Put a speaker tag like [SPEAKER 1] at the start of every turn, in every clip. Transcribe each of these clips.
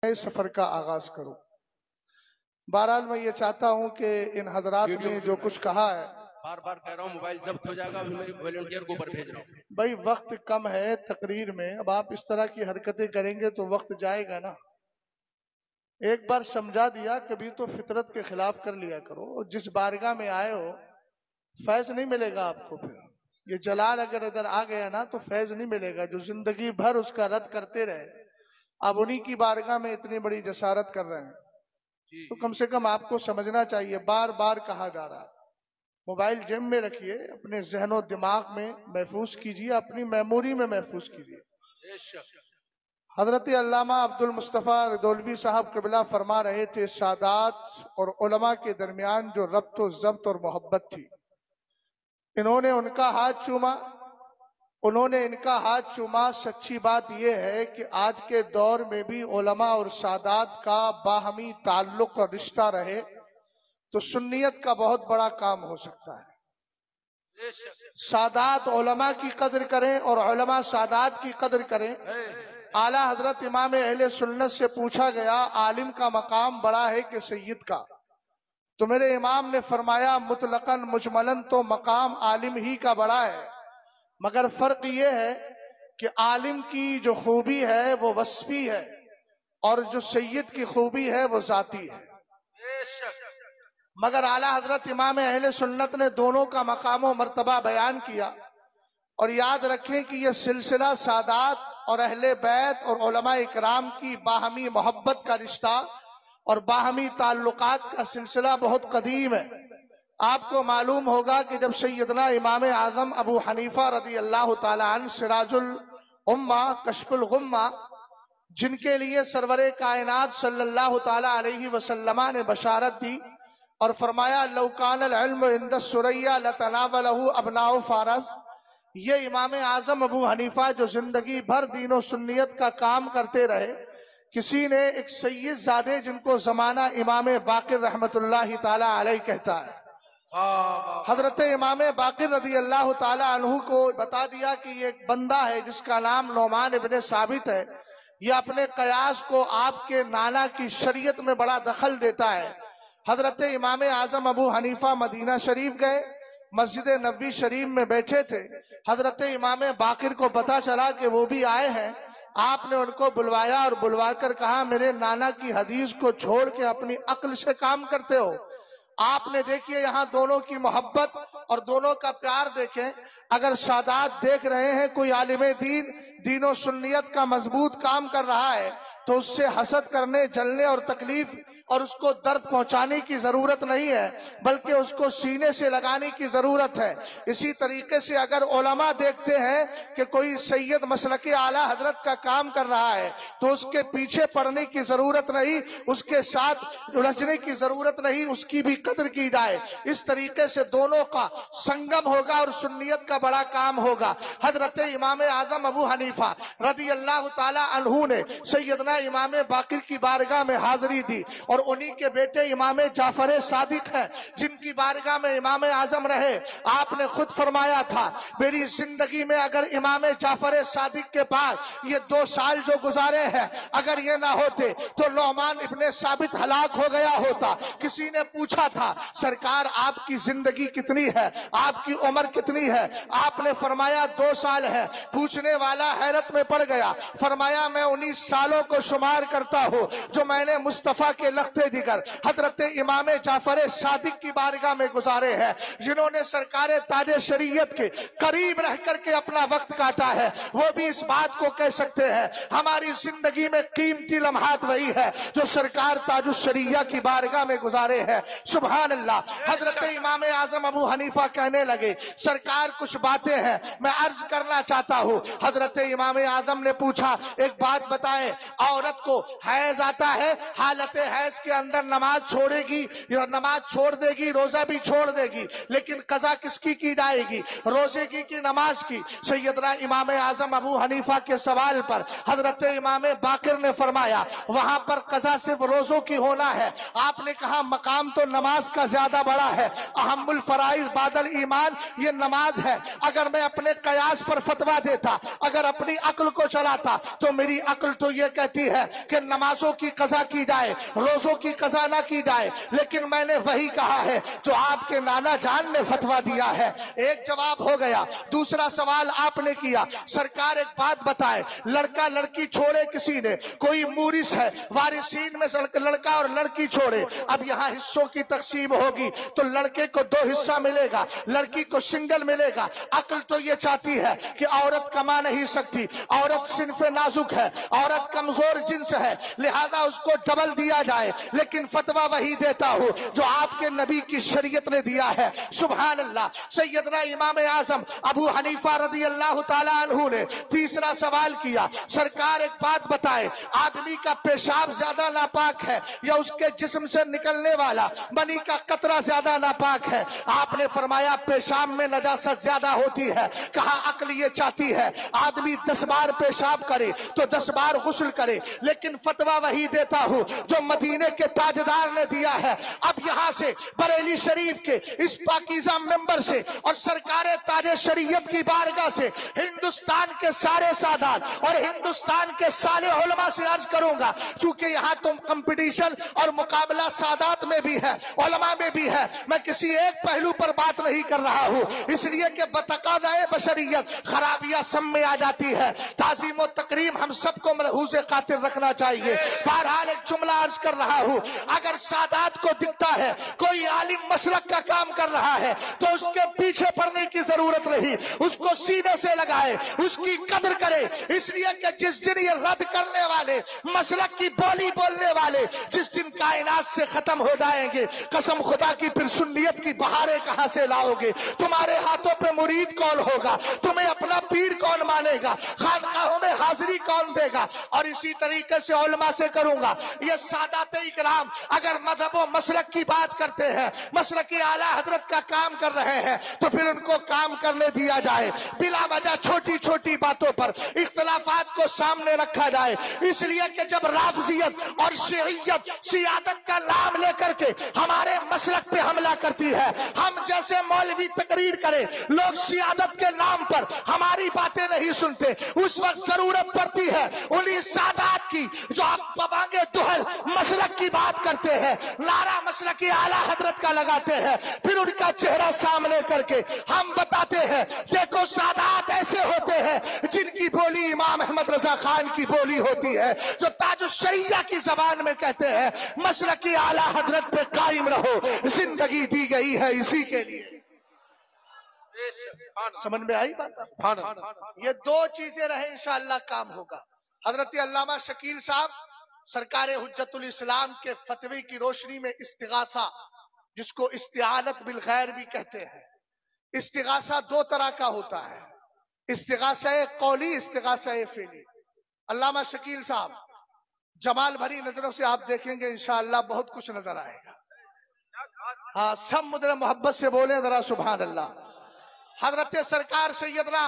[SPEAKER 1] نئے سفر کا آغاز کروں۔ بہرحال میں یہ چاہتا ہوں کہ ان حضرات نے جو کچھ کہا ہے،
[SPEAKER 2] بار بار کہہ رہا ہوں موبائل ضبط ہو جائے گا، میں والنٹیئر کو اوپر بھیج رہا ہوں۔
[SPEAKER 1] بھائی وقت کم ہے تقریر میں، اب آپ اس طرح کی حرکتیں کریں گے تو وقت جائے گا نا۔ ایک بار سمجھا دیا، کبھی تو فطرت کے خلاف کر لیا کرو۔ جس بارگاہ میں آئے ہو فیض نہیں ملے گا آپ کو۔ پھر یہ جلال اگر ادھر آ گیا نا تو فیض نہیں ملے گا۔ جو زندگی بھر اس کا رد کرتے رہے، اب انہی کی بارگاہ میں اتنی بڑی جسارت کر رہے ہیں، تو کم سے کم آپ کو سمجھنا چاہیے۔ بار بار کہا جا رہا ہے موبائل جیب میں رکھیے، اپنے ذہن و دماغ میں محفوظ کیجیے، اپنی میموری میں محفوظ کیجیے۔ حضرت علامہ عبد المصطفیٰ ردولوی صاحب قبلہ فرما رہے تھے، سادات اور علماء کے درمیان جو ربط و ضبط اور محبت تھی، انہوں نے ان کا ہاتھ چوما۔ سچی بات یہ ہے کہ آج کے دور میں بھی علماء اور سادات کا باہمی تعلق اور رشتہ رہے تو سنیت کا بہت بڑا کام ہو سکتا ہے۔ سادات علماء کی قدر کریں اور علماء سادات کی قدر کریں۔ اعلیٰ حضرت امام اہل سنت سے پوچھا گیا عالم کا مقام بڑا ہے کہ سید کا؟ تو میرے امام نے فرمایا مطلقاً مجملاً تو مقام عالم ہی کا بڑا ہے، مگر فرق یہ ہے کہ عالم کی جو خوبی ہے وہ وصفی ہے اور جو سید کی خوبی ہے وہ ذاتی ہے۔ مگر اعلیٰ حضرت امام اہل سنت نے دونوں کا مقام و مرتبہ بیان کیا۔ اور یاد رکھیں کہ یہ سلسلہ سادات اور اہل بیت اور علماء اکرام کی باہمی محبت کا رشتہ اور باہمی تعلقات کا سلسلہ بہت قدیم ہے۔ آپ کو معلوم ہوگا کہ جب سیدنا امام اعظم ابو حنیفہ رضی اللہ تعالیٰ عنہ سراج الامہ کشف الغمہ، جن کے لیے سرور کائنات صلی اللہ تعالیٰ علیہ وسلم نے بشارت دی اور فرمایا لو کان العلم عند الثریا لتناولہ ابناء فارس، یہ امام اعظم ابو حنیفہ جو زندگی بھر دین و سنیت کا کام کرتے رہے، کسی نے ایک سید زادے جن کو زمانہ امام باقر رحمت اللہ تعالیٰ علیہ کہتا ہے، حضرت امام باقر رضی اللہ تعالیٰ عنہ کو بتا دیا کہ یہ ایک بندہ ہے جس کا نام نعمان ابن ثابت ہے، یہ اپنے قیاس کو آپ کے نانا کی شریعت میں بڑا دخل دیتا ہے۔ حضرت امام اعظم ابو حنیفہ مدینہ شریف گئے، مسجد نبوی شریف میں بیٹھے تھے، حضرت امام باقر کو پتا چلا کہ وہ بھی آئے ہیں۔ آپ نے ان کو بلوایا اور بلوا کر کہا میرے نانا کی حدیث کو چھوڑ کے اپنی عقل سے کام کرتے ہو؟ آپ نے دیکھیے یہاں دونوں کی محبت اور دونوں کا پیار دیکھیں۔ اگر سادات دیکھ رہے ہیں کوئی عالم دین و سنیت کا مضبوط کام کر رہا ہے تو اس سے حسد کرنے، جلنے اور تکلیف اور اس کو درد پہنچانے کی ضرورت نہیں ہے، بلکہ اس کو سینے سے لگانے کی ضرورت ہے۔ اسی طریقے سے اگر علماء دیکھتے ہیں کہ کوئی سید مسلک اعلیٰ حضرت کا کام کر رہا ہے تو اس کے پیچھے پڑنے کی ضرورت نہیں، اس کے ساتھ الجھنے کی ضرورت نہیں، اس کی بھی قدر کی جائے۔ اس طریقے سے دونوں کا سنگم ہوگا اور سنیت کا بڑا کام ہوگا۔ حضرت امام اعظم ابو حنیفہ رضی اللہ تعالی عنہ نے سیدنا امام باقر کی بارگاہ میں حاضری دی، اور انہی کے بیٹے امام جعفر صادق ہیں جن کی بارگاہ میں امام اعظم رہے۔ آپ نے خود فرمایا تھا میری زندگی میں اگر امام جعفر صادق کے پاس یہ 2 سال جو گزارے ہیں اگر یہ نہ ہوتے تو نعمان ابن ثابت ہلاک ہو گیا ہوتا۔ کسی نے پوچھا تھا سرکار آپ کی زندگی کتنی ہے، آپ کی عمر کتنی ہے؟ آپ نے فرمایا 2 سال ہے۔ پوچھنے والا حیرت میں پڑ گیا، فرمایا میں 19 سالوں کو شمار کرتا ہوں جو میں نے مصطفیٰ کے لختے جگر حضرت امام جعفر صادق کی بارگاہ میں گزارے ہیں، جنہوں نے سرکار تاج شریعت کے قریب رہ کر کے اپنا وقت کاٹا ہے۔ وہ بھی اس بات کو کہہ سکتے ہیں ہماری زندگی میں قیمتی لمحات وہی ہے جو سرکار تاج الشریعہ کی بارگاہ میں گزارے ہیں۔ سبحان اللہ۔ حضرت امام اعظم ابو حنیفہ کہنے لگے سرکار کچھ باتیں ہیں میں عرض کرنا چاہتا ہوں۔ حضرت امام اعظم نے پوچھا ایک بات بتائیں، عورت کو حیض آتا ہے، حالت حیض کے اندر نماز چھوڑے گی، نماز چھوڑ دے گی، روزہ بھی چھوڑ دے گی، لیکن قضا کس کی جائے گی، روزے کی نماز کی؟ سیدنا امام اعظم ابو حنیفہ کے سوال پر حضرت امام باقر نے فرمایا وہاں پر قضا صرف روزوں کی ہونا ہے۔ آپ نے کہا مقام تو نماز کا زیادہ بڑا ہے، اہم الفرائض बादल ईमान, ये नमाज है। अगर मैं अपने कयास पर फतवा देता, अगर अपनी अक्ल को चलाता, तो मेरी अक्ल तो ये कहती है कि नमाजों की कज़ा की जाए, रोजों की कज़ा ना की जाए, लेकिन मैंने वही कहा है जो आपके नाना जान ने फतवा दिया है। एक जवाब हो गया। दूसरा सवाल आपने किया, सरकार एक बात बताए, लड़का लड़की छोड़े किसी ने, कोई मूरिस है, वारिसीन में लड़का और लड़की छोड़े, अब यहाँ हिस्सों की तकसीम होगी तो लड़के को 2 हिस्सा मिलेगा, लड़की को सिंगल मिलेगा। अक्ल तो ये चाहती है कि औरत कमा नहीं सकती, औरत सिन्फ़े नाजुक है, औरत कमजोर जिन्स है, लिहाजा उसको डबल दिया जाए, लेकिन फतवा वही देता हूं जो आपके नबी की शरीयत ने दिया है। सुभान अल्लाह। सैयदना इमाम आजम अबू हनीफा रज़ी अल्लाह ताला अन्हु ने तीसरा सवाल किया, सरकार एक बात बताए, आदमी का पेशाब ज्यादा नापाक है या उसके जिस्म से निकलने वाला मनी का कतरा ज्यादा नापाक है? आपने फरमाया पेशाब में नजासत ज्यादा होती है। कहा अक्ल ये चाहती है आदमी 10 बार पेशाब करे तो 10 बार गुस्ल करे, लेकिन फतवा वही देता हूं जो मदीने के ताजदार ने दिया है। अब यहां से बरेली शरीफ के इस पाकीज़ा मेंबर से और सरकार ताज शरीयत की बारगाह से हिंदुस्तान के सारे सादात और हिंदुस्तान के साले उलमा से अर्ज करूंगा, चूंकि यहाँ तुम कंपटीशन और मुकाबला सादात में भी है, उलमा में भी है, मैं किसी एक पहलू पर बात नहीं कर रहा हूं, इसलिए कि बतकाज़ाए बशरियत खराबियां सब में आ जाती है। ताज़ीम और तकरीम हम सबको मलहूज़े खातिर रखना चाहिए। बहरहाल एक जुमला अर्ज कर रहा हूं, अगर सादात को दिखता है कोई आलिम मसलक का काम कर रहा है तो उसके पीछे पड़ने की जरूरत नहीं, उसको सीने से लगाए, उसकी कदर करे, इसलिए कि जिस दिन ये रद्द करने वाले, मसलक की बोली बोलने वाले जिस दिन कायनात से खत्म हो जाएंगे, कसम खुदा की फिर सुन्नियत की बहारें कहां से लाओगे? तुम्हारे हाथों पे मुरीद कौन होगा? तुम्हें अपना पीर कौन मानेगा? खानकाहों में हाजिरी कौन देगा? और इसी तरीके से उलमा से करूंगा, ये सादाते इकराम अगर मजहब व मसलक की बात करते हैं, मसलक की आला हजरत का काम कर रहे हैं, तो फिर उनको काम करने दिया जाए। बिला वजह छोटी छोटी बातों पर इख्तलाफात को सामने रखा जाए, इसलिए कि जब राफजियत और शियत सियादत का नाम लेकर के हमारे मसलक पे हमला करती है, हम जैसे मौलवी तकरीर करे, लोग सियादत के नाम पर हमारी बातें नहीं सुनते, उस वक्त जरूरत पड़ती है उन्हीं सादात की जो आप पबांगे दुहल मसलक की बात करते हैं, नारा मसलक की आला हजरत का लगाते हैं, फिर उनका चेहरा सामने करके हम बताते हैं देखो सादात ऐसे होते हैं जिनकी बोली इमाम अहमद रजा खान की बोली होती है, जो ताजुश शरिया की जबान में कहते हैं मसलक की आला हजरत पे कायम रहो, जिंदगी दी गई है इसी के लिए। समझ में आई बात? ये 2 चीजें रहे, इंशाअल्लाह काम होगा। हजरत अल्लामा शकील साहब सरकार हुज्जतुल इस्लाम के फतवे की रोशनी में इस्तिगासा, जिसको इस्तिआनत बिल गैर भी कहते हैं, इस्तिगासा 2 तरह का होता है, इस्तिगासा कौली, इस्तिगासा फेली। अल्लामा शकील साहब जमाल भरी नजरों से आप देखेंगे इंशाअल्लाह बहुत कुछ नजर आएगा। हाँ, सब मुद्रे मोहब्बत से बोले जरा सुभान अल्लाह। हजरत सरकार सैयदना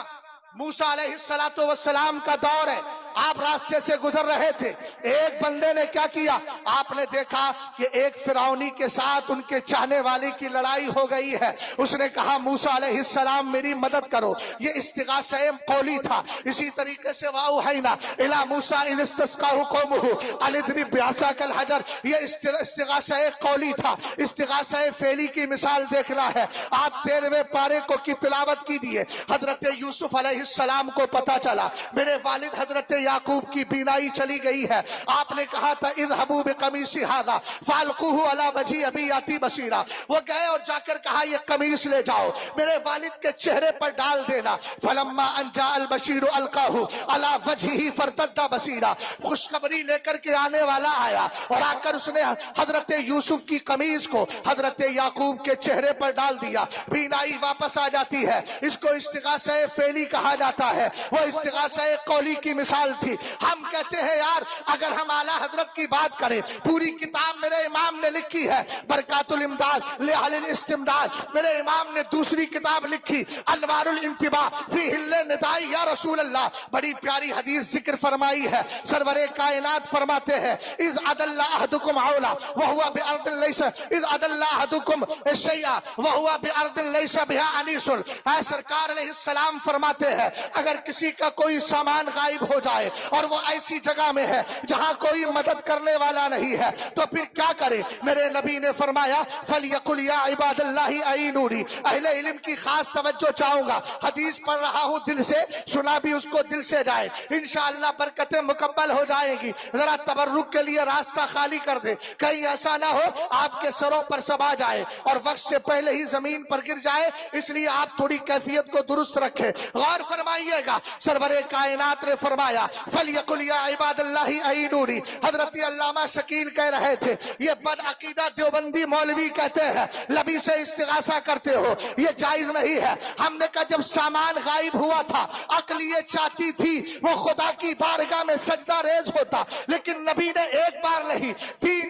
[SPEAKER 1] मूसा अलैहिस्सलातु वस्सलाम का दौर है, आप रास्ते से गुजर रहे थे, एक बंदे ने क्या किया, आपने देखा कि एक फिरौनी के साथ उनके चाहने वाले की लड़ाई हो गई है, उसने कहा मूसा अलैहिस्सलाम मेरी मदद करो, ये इस्तिगासा कौली था। इसी तरीके से वाउहैना इला मूसा इन इस्तस्काहु कौमुहु अन इद्रिब बिअसाकल हजर, ये इस्तिगासा कौली था। इस्तिगासा फेली की मिसाल देखना है, आप 13वें पारे को की तिलावत कीजिए। हजरत यूसुफ अलैहिस्सलाम को पता चला मेरे वालिद हजरत याकूब की बीनाई चली गई है, आपने कहा था इज़हबू बिक़मीसी हाज़ा फ़अल्क़ूहु अला वजही अबी याती बसीरा, वो गए और जाकर कहा ये कमीज ले जाओ मेरे वालिद के चेहरे पर डाल देना। फलम्मा अन जाअल बशीरु अलक़ाहु अला वजही फरतद्दा बसीरा, खुशखबरी लेकर के आने वाला आया और आकर उसने हजरत यूसुफ की कमीज को हजरत याकूब के चेहरे पर डाल दिया, बीनाई वापस आ जाती है। इसको इस्तिगासा फेली कहा जाता है, वो इस्तिगासा कौली की मिसाल कमाल थी। हम कहते हैं यार अगर हम आला हजरत की बात करें, पूरी किताब मेरे इमाम ने लिखी है बरकातुल इमदाद ले अहलिल इस्तिमदाद, मेरे इमाम ने दूसरी किताब लिखी अनवारुल इंतिबा फी हिल्ले निदाई या रसूल अल्लाह, बड़ी प्यारी हदीस जिक्र फरमाई है। सरवरे कायनात फरमाते हैं इज अदल्ला अहदुकुम औला व हुवा बिअर्दिन लैसा इज अदल्ला अहदुकुम शैया व हुवा बिअर्दिन लैसा बिहा अनीसुल। ऐ सरकार अलैहिस्सलाम फरमाते हैं अगर किसी का कोई सामान गायब हो जाए और वो ऐसी जगह में है जहां कोई मदद करने वाला नहीं है तो फिर क्या करे? मेरे नबी ने फरमाया फलयकुल या इबादल्लाहि अईनूनी। अहले इल्म की खास तवज्जो चाहूंगा, हदीस पढ़ रहा हूं दिल से, सुना भी उसको दिल से जाए, इंशाअल्लाह बरकतें मुकम्मल हो जाएंगी। जरा तबर्रुक के लिए रास्ता खाली कर दे, कहीं ऐसा ना हो आपके सरों पर सब आ जाए और वक्त से पहले ही जमीन पर गिर जाए, इसलिए आप थोड़ी कैफियत को दुरुस्त रखें। गौर फरमाइएगा, सरवरे कायनात ने फरमाया फलयकुल या इबादल्लाहि अईनूनी। हजरत अल्लामा शकील कह रहे थे ये बदअकीदा देवबंदी मौलवी कहते हैं नबी से इस्तिगासा करते हो, ये जायज नहीं है। हमने कहा जब सामान गायब हुआ था अक्ल ये चाहती थी वो खुदा की बारगाह में सजदा रेज होता, लेकिन नबी ने एक बार नहीं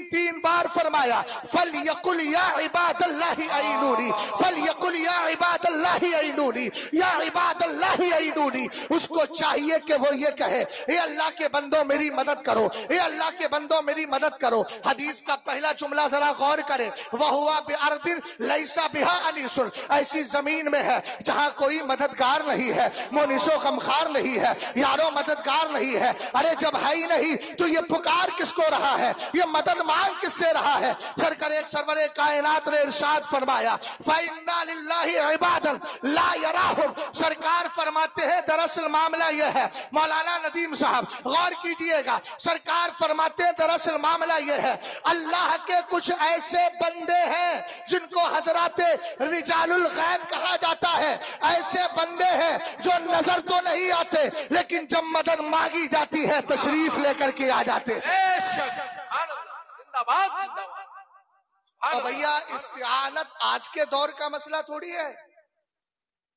[SPEAKER 1] तीन बार फरमाया फलयकुल या इबादल्लाहि अईनूनी फलयकुल या इबादल्लाहि अईनूनी या इबादल्लाहि अईनूनी। उसको चाहिए कि वो ये कहे ए अल्लाह के बंदो मेरी मदद करो, ए अल्लाह के बंदो मेरी मदद करो। हदीस का पहला जुमला जरा गौर करें, वह हुआ बिअर्दिन लैसा बिहा अनीसुन, ऐसी जमीन में है जहां कोई मददगार नहीं है, मोनिसो गमखार नहीं है, यारो मददगार नहीं है। अरे जब है ही नहीं तो ये पुकार किसको रहा है, ये मदद मांग किससे रहा है? सरवरे कायनात ने इरशाद फरमाया फइन्ना लिल्लाहि इबादन ला यराहुम। सरकार फरमाते हैं दरअसल मामला यह है, मौलाना नदीम साहब गौर कीजिएगा, सरकार फरमाते हैं दरअसल मामला यह है अल्लाह के कुछ ऐसे बंदे हैं जिनको हजराते रिजालुल गैब कहा जाता है। ऐसे बंदे हैं जो नजर तो नहीं आते लेकिन जब मदद मांगी जाती है तशरीफ लेकर के आ जाते हैं। तो भैया इस्तिआनत आज के दौर का मसला थोड़ी है,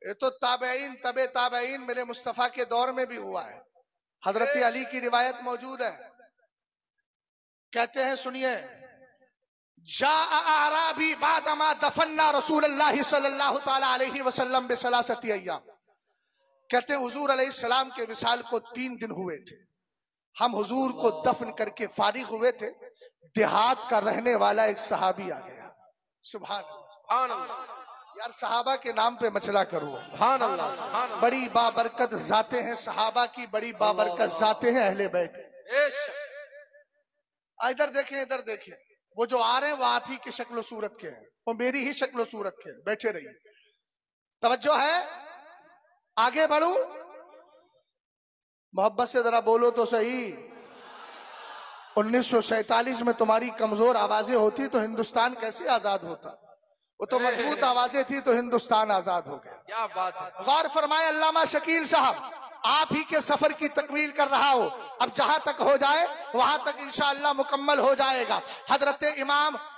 [SPEAKER 1] ये तो ताबईन तबे ताबईन मेरे मुस्तफा के दौर में भी हुआ है। हजरत अली की रिवायत मौजूद है, कहते हैं सुनिए जा आराबी बादमा दफन्ना रसूलुल्लाह सल्लल्लाहु तआला अलैहि वसल्लम बिसलासति अय्याम। कहते हैं हुजूर अलैहिस्सलाम के विसाल को 3 दिन हुए थे, हम हुजूर को दफन करके फारिग हुए थे, देहात का रहने वाला एक सहाबी आ गया। सुभान अल्लाह, यार सहाबा के नाम पे मचला करो। सुभान अल्लाह, बड़ी बाबरकत जाते हैं सहाबा की, बड़ी बाबरकत जाते हैं अहले बैत। इधर देखें इधर देखें, वो जो आ रहे हैं वो आप ही की शक्ल सूरत के हैं, वो मेरी ही शक्ल सूरत के हैं। बैठे रहिए, तवज्जो है, आगे बढ़ूं, मोहब्बत से जरा बोलो तो सही। 1947 में तुम्हारी कमजोर आवाजें होती तो हिंदुस्तान कैसे आजाद होता? वो तो मजबूत आवाजें थी तो हिंदुस्तान आजाद हो गया। क्या बात है। गौर फरमाए अल्लामा शकील साहब, आप ही के सफर की तकमील कर रहा हो, अब जहां तक हो जाए वहां तक इंशाअल्लाह मुकम्मल हो जाएगा। हजरत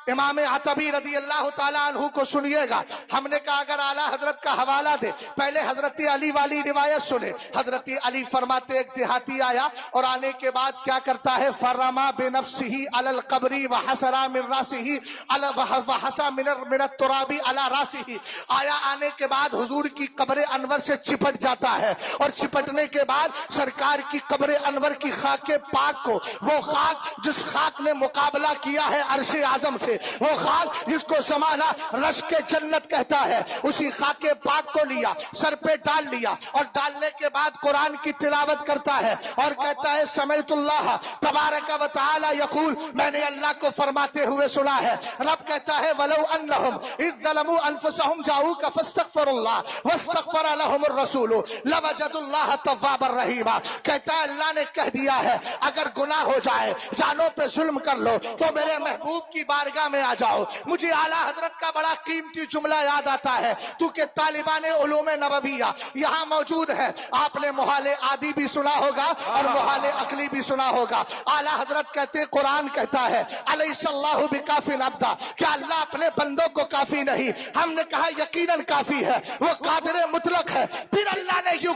[SPEAKER 1] इमाम अतबी रदी अल्लाह ताला अन्हु को सुनिएगा। हमने कहा अगर आला हजरत का हवाला दे, पहले हजरत अली वाली रिवायत सुने। हजरत अली फरमाते एक देहाती आया और आने के बाद क्या करता है, फरमा बिनफ्सिही अलल कब्री व हसरा मिन रासिही अला व हसा मिन तुराबी अला रासिही। आया, आने के बाद हुजूर की कब्र अनवर से चिपट जाता है और चिपटने के बाद सरकार की कब्र अनवर की खाके पाक को, वो खाक जिस खाक ने मुकाबला किया है अर्शे आजम से, वो खाक जिसको समाना रश के जन्नत कहता है, उसी खाके पाक को लिया, सर पे डाल लिया और डालने के बाद कुरान की तिलावत करता है और कहता है समयतुल्लाह तबारक व तआला यकूल, मैंने अल्लाह को फरमाते हुए सुना है। रब कहता है वलौ अन्नहुम इज़ ज़लमू अनफुसहुम जाऊका फस्तगफिरुल्लाह वस्तगफर लहुमुर रसूल लवजदुल्लाह तव्वाबर रहीमा। कहता है अल्लाह ने कह दिया है अगर गुनाह हो जाए, जानों पे जुल्म कर लो तो मेरे महबूब की बारगाह में आ जाओ। मुझे आला हजरत का बड़ा कीमती जुमला याद आता है, क्योंकि तालिबान उलूम नबविया यहाँ मौजूद है। आपने मुहाले आदि भी सुना होगा और मुहाले अकली भी सुना होगा। आला हजरत कहते, कुरान कहता है अलैहिस्सलाहु बिकाफिन अब्दा, क्या अल्लाह अपने बंदों को काफी नहीं? हमने कहा यकीनन काफी है, वो कादिर मुतलक है। फिर अल्लाह ने यूं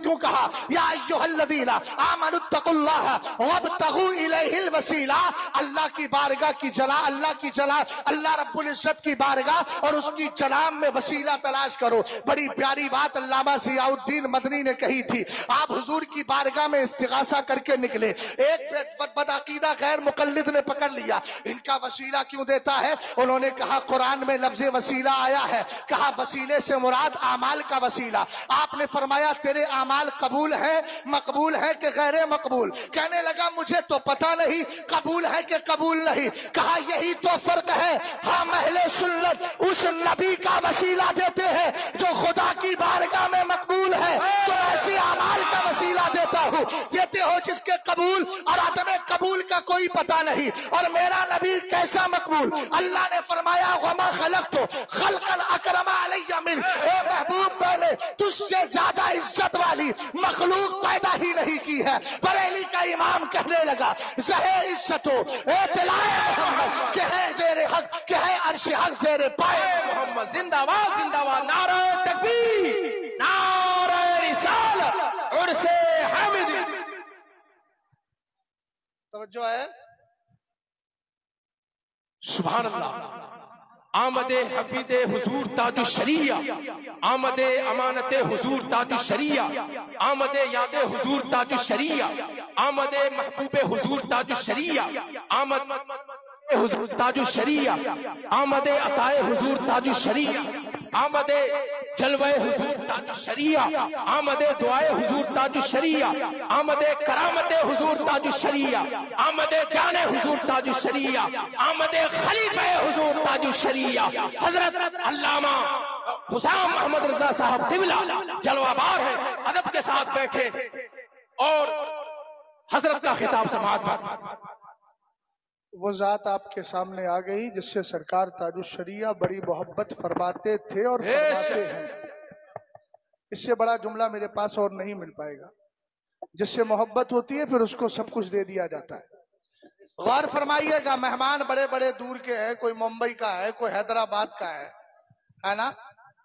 [SPEAKER 1] क्यों कहा या अय्युहल्लज़ीना आमनुत्तकुल्लाह वब्तगू इलैहिल वसीला, अल्लाह की बारगाह की जला, अल्लाह की जला, अल्लाह रब्बुल इज्जत की बारगाह और उसकी जनाब में वसीला तलाश करो। बड़ी प्यारी बात अल्लामा ज़ियाउद्दीन मदनी ने कही थी। आप हुजूर की बारगाह में इस्तिगासा करके निकले, एक बदअकीदा गैर मुकल्लिद ने पकड़ लिया, इनका वसीला क्यों देता है? उन्होंने कहा कुरान में लफ्ज़ वसीला आया है, कहा वसीले से मुराद आमाल का वसीला। आपने फरमाया तेरे आमाल कबूल है, मकबूल है कि गैर मकबूल? कहने लगा मुझे तो पता नहीं कबूल है कि कबूल नहीं। कहा यही तो फर्क है, हम अहले सुन्नत उस नबी का वसीला देते हैं जो खुदा की बारगाह में मकबूल है, तो ऐसे आमाल का वसीला देता हूं, देते हो जिसके कबूल और अदम कबूल का कोई पता नहीं। और मेरा नबी कैसा मकबूल? अल्लाह ने फरमाया वमा खलक़तु खल्क़न अकरमा अलैया मिन, ए महबूब मैंने तुझसे ज्यादा इज्जत वाली मखलूक पैदा ही नहीं की है। बरेली का इमाम कहने लगा ज़हे इज्जतो ए दिलाए मोहम्मद के है ज़ेरे हक, के है अर्श हक ज़ेरे पाए
[SPEAKER 2] मोहम्मद जिंदाबाद जिंदाबाद, नारा तकबीर, नारा रिसालत, उर्से हामिदी।
[SPEAKER 1] तवज्जो है,
[SPEAKER 2] सुभान अल्लाह। आमदे हफीदे हुजूर ताजु शरिया, आमदे अमानते हुजूर ताजु शरिया, आमदे यादे हुजूर ताजु शरिया, आमदे महबूबे हुजूर ताजु शरिया, आमद हुजूर ताजु शरिया, आमदे अताए हुजूर ताजु शरिया, आमदे जलवे हुजूर ताजु शरिया, आमदे दुआए हुजूर ताजु शरिया, आमदे करामते हुजूर ताजु शरिया, आमदे जाने हुजूर ताजु शरिया, आमदे खलीफे हुजूर ताजु शरिया। हजरत अल्लामा हुसैन मोहम्मद रजा साहब क़िबला जलवाबार है, अदब के साथ बैठे और हजरत का खिताब समाअत फरमाए।
[SPEAKER 1] वो जात आपके सामने आ गई जिससे सरकार ताजुश शरिया बड़ी मोहब्बत फरमाते थे और फरमाते हैं। इससे बड़ा जुमला मेरे पास और नहीं मिल पाएगा। जिससे मोहब्बत होती है फिर उसको सब कुछ दे दिया जाता है। गौर फरमाइएगा, मेहमान बड़े बड़े दूर के हैं, कोई मुंबई का है, कोई हैदराबाद का है ना?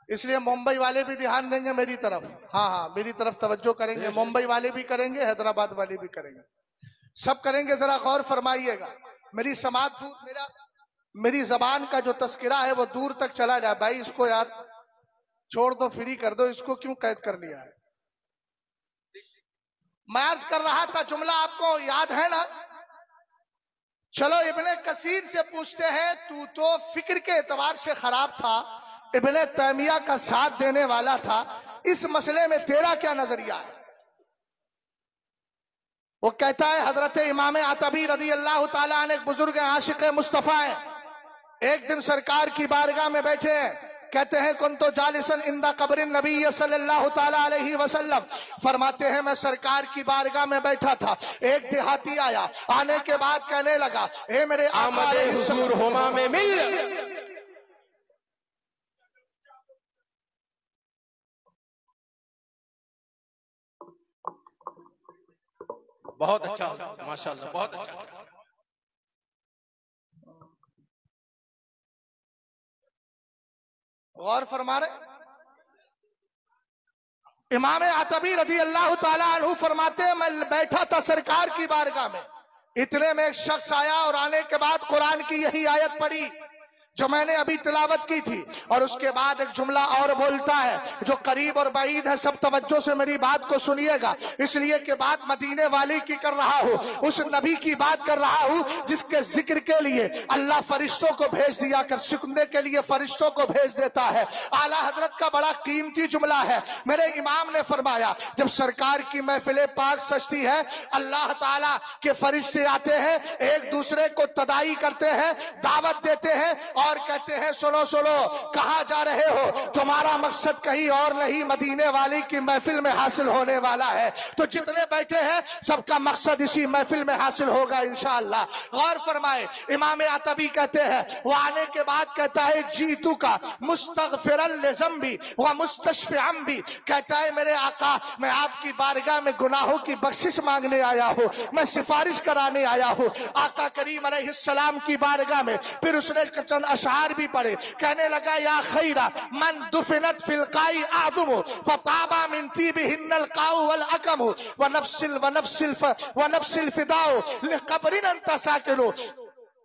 [SPEAKER 1] इसलिए मुंबई वाले भी ध्यान देंगे मेरी तरफ, हाँ मेरी तरफ तवज्जो करेंगे। मुंबई वाले भी करेंगे, हैदराबाद वाले भी करेंगे, सब करेंगे। जरा गौर फरमाइएगा, मेरी समात दूर, मेरी जबान का जो तस्करा है वो दूर तक चला जाए। भाई इसको यार छोड़ दो, फ्री कर दो, इसको क्यों कैद कर लिया है? मैं अर्ज कर रहा था, जुमला आपको याद है ना? चलो इब्ने कसीर से पूछते हैं, तू तो फिक्र के एतबार से खराब था, इब्ने तैमिया का साथ देने वाला था, इस मसले में तेरा क्या नजरिया है? वो कहता है हजरत इमाम आतबी रदी अल्लाह ताला अन्हु एक बुजुर्ग आशिक मुस्तफा है। एक दिन सरकार की बारगाह में बैठे हैं, कहते हैं कुन्तु जालिसन इंदा कब्रिन नबी सल्लल्लाहु ताला अलैहि वसल्लम, फरमाते हैं मैं सरकार की बारगाह में बैठा था, एक देहाती आया, आने के बाद कहने लगा ए मेरे
[SPEAKER 2] आमदे हुजूर होमा में मिल। बहुत अच्छा, माशाअल्लाह, बहुत अच्छा।
[SPEAKER 1] गौर फरमा रहे, इमाम आतबी रदी अल्लाह ताला अन्हु फरमाते हैं मैं बैठा था सरकार की बारगाह में, इतने में एक शख्स आया और आने के बाद कुरान की यही आयत पढ़ी जो मैंने अभी तिलावत की थी, और उसके बाद एक जुमला और बोलता है जो करीब और बाईद है, सब तवज्जो से मेरी बात को सुनिएगा, इसलिए कि बात मदीने वाली की कर रहा हूँ, उस नबी की बात कर रहा हूँ जिसके जिक्र के लिए अल्लाह फरिश्तों को भेज दिया कर, सुनने के लिए फरिश्तों को भेज देता है। आला हजरत का बड़ा कीमती जुमला है। मेरे इमाम ने फरमाया जब सरकार की महफिल पाक सजती है, अल्लाह ताला के फरिश्ते आते हैं, एक दूसरे को तदाई करते हैं, दावत देते हैं और कहते हैं सुनो सुनो, कहाँ जा रहे हो? तुम्हारा मकसद कहीं और नहीं, मदीने वाली की महफिल में हासिल होने वाला है। तो जितने बैठे हैं सबका मकसद इसी महफिल में हासिल होगा इंशाअल्लाह। गौर फरमाए, इमाम आतबी कहते हैं वो आने के बाद कहता है जीतू का मुस्तगफिरन लिज़म्बी व मुस्तशफ़िअन भी, कहता है मेरे आका मैं आपकी बारगाह में गुनाहों की बख्शिश मांगने आया हूँ, मैं सिफारिश कराने आया हूँ। आका करीम अलैहिस्सलाम की बारगाह में फिर उसने चंद अशार भी पढ़े। कहने लगा या खैरा मन दुफिनत फिल काई आदम फताबा मिन तीबिहिन्नल काउ वल अकम व नफ्सिल फिदाउ लिकबरिन अंता साकिनु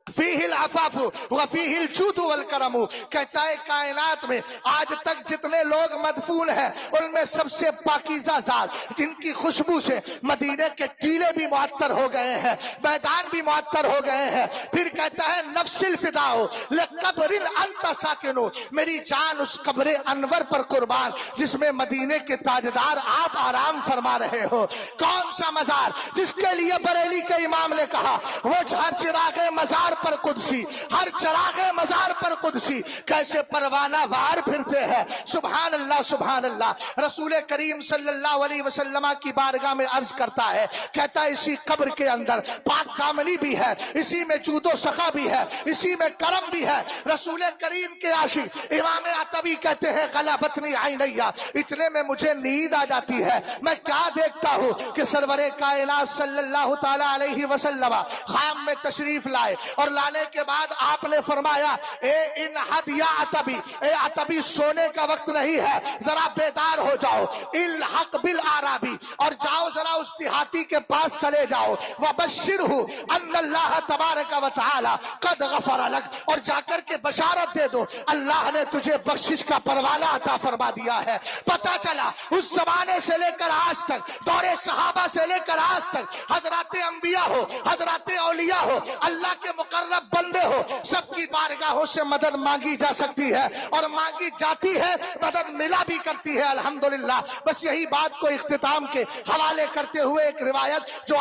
[SPEAKER 1] फीहिल अफाफु व फीहिल जूदु वल करमु। कहता है कायनात में आज तक जितने लोग मदफून हैं उनमें सबसे पाकीज़ा ज़ात जिनकी खुशबू से मदीने के टीले भी मुअत्तर हो गए हैं, मैदान भी मुअत्तर हो गए हैं। फिर कहता है नफ्सिल फिदाओ लिकबरिन अंता साकिनु, मेरी जान उस कब्र अनवर पर कुर्बान जिसमें मदीने के ताजदार आप आराम फरमा रहे हो। कौन सा मजार जिसके लिए बरेली के इमाम ने कहा वो हर चिरागे मजार पर कुदसी, हर चरागे मजार पर कुदसी कैसे परवाना वार फिरते हैं। सुभान अल्लाह सुभान अल्लाह। रसूल करीम सल्लल्लाहु अलैहि वसल्लम की बारगाह में अर्ज करता है, कहता है इसी कब्र के अंदर पाक दामनी भी है, इसी में जूदो सखा भी है, इसी में करम भी है। रसूल करीम के आशिक इमाम अतबी कहते हैं गलबतनी आइनैया, इतने में मुझे नींद आ जाती है। मैं क्या देखता हूँ कि सरवरे कायनात सल्लल्लाहु ताला अलैहि वसल्लम खाम में तशरीफ लाए और लाने के बाद आपने फरमाया ए इन हद या अतबी, ए अतबी सोने का वक्त नहीं है, जरा बेदार हो जाओ। इल हक बिल आराबी, और जाओ जरा उस देहाती के पास चले जाओ। वबश्शिरहु अन्नल्लाह तबारक व तआला कद गफर लक, और जाकर के बशारत दे दो अल्लाह ने तुझे बख्शिश का परवाना अता फरमा दिया है। पता चला उस जमाने से लेकर आज तक, दौरे सहाबा से लेकर आज तक, हजराते अंबिया हो, हजराते औलिया हो, अल्लाह के मुकर्रब बंदे हो, सबकी बारगाहों से मदद मांगी जा सकती है और मांगी जाती है, मदद मिला भी करती है अल्हम्दुलिल्लाह। बस यही बात को इख्तिताम के हवाले करते हुए एक रिवायत जो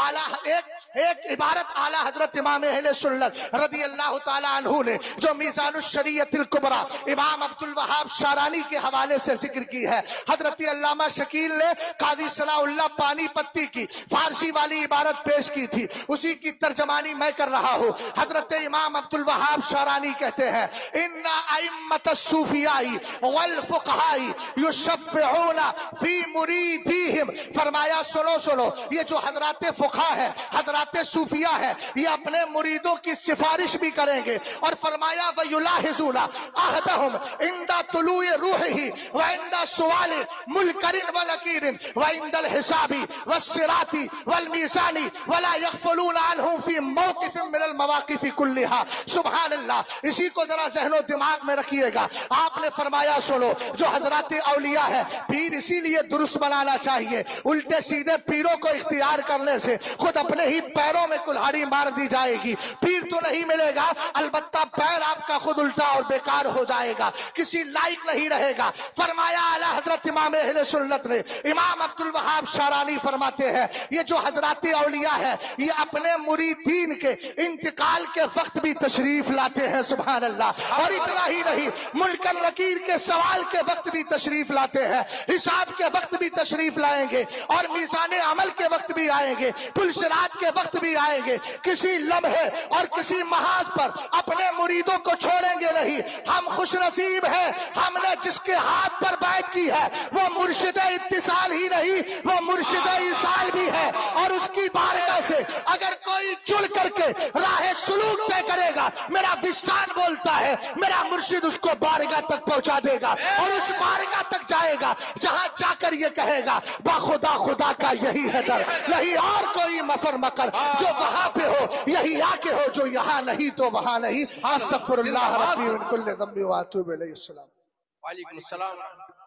[SPEAKER 1] एक इबारत आला हजरत इमाम अहले सुन्नत रदी अल्लाह ताला अन्हु ने जो मीज़ानुश शरीयतिल कुबरा इमाम अब्दुल वहाब शारानी के हवाले से जिक्र की है। हजरत अल्लामा शकील ने काजी सनाउल्लाह पानीपत्ती की फारसी वाली इबारत पेश की थी, उसी की तर्जमानी मैं कर रहा हूँ। हजरत इमाम अब्दुल वहाब शारानी कहते हैं इन्ना अइम्मत सूफियाई वल फुक़हाई युशफ़िऊना फी मुरीदिहिम, फरमाया सुनो सुनो, ये जो हजरात फुक़हा है, हजरात सूफिया है, ये अपने मुरीदों की सिफारिश भी करेंगे। और फरमाया वयुलाहिज़ूना अहदहुम इंदा तुलूए रूहिही व इंदा सुवाले मुलकरिन व नकीरिन व इंदल हिसाबी वस्सिराती वल मीज़ानी वला यग़फलूना अन्हु फी मौक़िफ़िन मिनल मवाक़िफ़ि कुल्लिहा। सुभान अल्लाह। इसी को जरा ज़हनो दिमाग में रखिएगा। आपने फरमाया सुनो, जो हजरात औलिया है पीर इसीलिए दुरुस्त बनाना चाहिए, उल्टे सीधे पीरों को इख्तियार करने से खुद अपने ही पैरों में कुल्हाड़ी मार दी जाएगी। पीर तो नहीं मिलेगा, अलबत्ता पैर आपका खुद उल्टा और बेकार हो जाएगा, किसी लायक नहीं रहेगा। फरमाया आला हजरत इमाम अहले सुन्नत ने, इमाम अब्दुल वहाब शारानी फरमाते हैं ये जो हजरात औलिया है ये अपने मुरीदीन के इंतकाल के वक्त भी तशरीफ लाते हैं। सुभान अल्लाह। और इतना ही नहीं, मुल्कल नकीर के सवाल के वक्त भी तशरीफ लाते हैं, हिसाब के वक्त भी तशरीफ लाएंगे और मीज़ाने अमल के वक्त भी आएंगे, पुलसिरात के वक्त भी आएंगे। किसी लम्हे और किसी महाज पर अपने मुरीदों को छोड़ेंगे नहीं। हम खुश नसीब हैं, हमने जिसके हाथ पर बैत की है वो मुर्शिद इत्तिसाल ही नहीं, वो मुर्शिद इसाल भी है। और उसकी बारगाह से अगर कोई जुड़ करके राह सुलूक तय करेगा, मेरा विस्तार बोलता है मेरा मुर्शिद उसको बारगाह तक पहुंचा देगा और उस बारगाह तक जाएगा जहां जाकर ये कहेगा बाखुदा खुदा का यही है दर, नहीं और कोई मफर मकर, जो वहां पे हो यही आके हो, जो यहाँ नहीं तो वहां नहीं। अस्तगफिरुल्लाह रब्बी मिन कुल्लि ज़ंबि व अतूबु इलैहि। अस्सलाम वालेकुम।